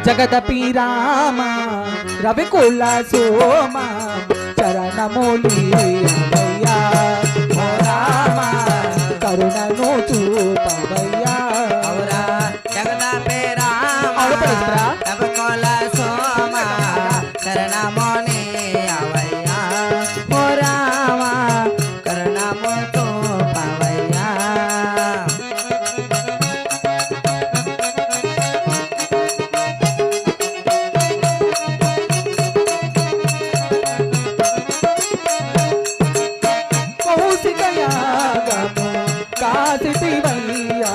జగదపి రామ రవికుల సోమ చరణమూలియా ఓ రామ కరుణను చూపవయ్యా ఔరా జగదపి రామ రవికుల సోమ చరణమూలి అవయ్యా ఓ రామ కరుణము చూపవయ్యా కౌశికయాగము కాసిటివయ్యా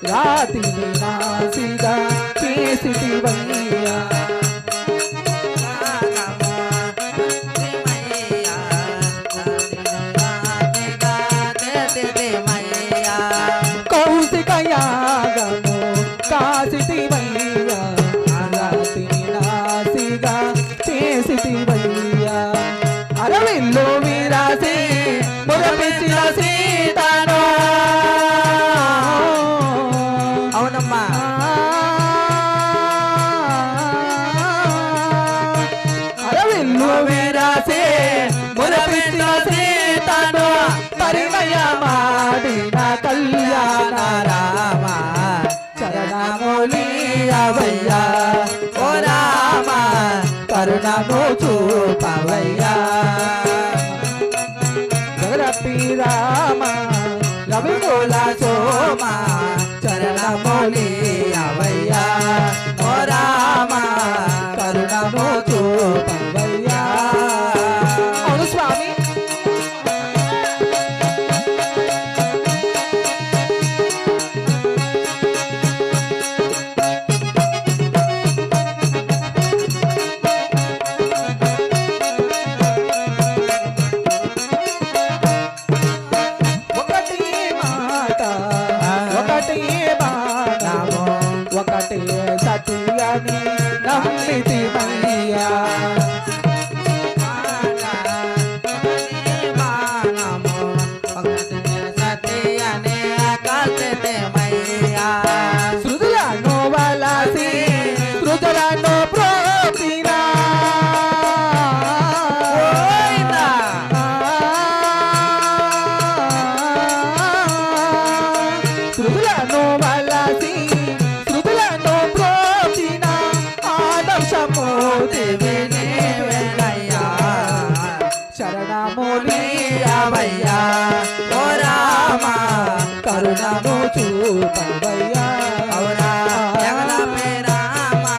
రాతిని నాసిగా చేసిటివయ్యా కౌశికయాగము కాసిటివయ్యా రాతిని నాసిగా చేసిటివయ్యా అరవిల్లు విరాసి మురపించిన సీతాను అవునమ్మా అరవిల్లు విరాసి మురపించిన సీతాను పరిణయ మాడిన కళ్యాణ రామ చరణమూలియవయ్యా ఓ రామ కరుణను చూపవయ్యా జగదపి రామ రవికుల సోమ చరణమూలియవయ్యా ఓ రామ కరుణను చూపవయ్యా అవును స్వామి ఒకటి మాట ఒకటి బాణము ఒకటి సత్యాన్ని నమ్మితివయ్యా సృజలను వలసి సృజలను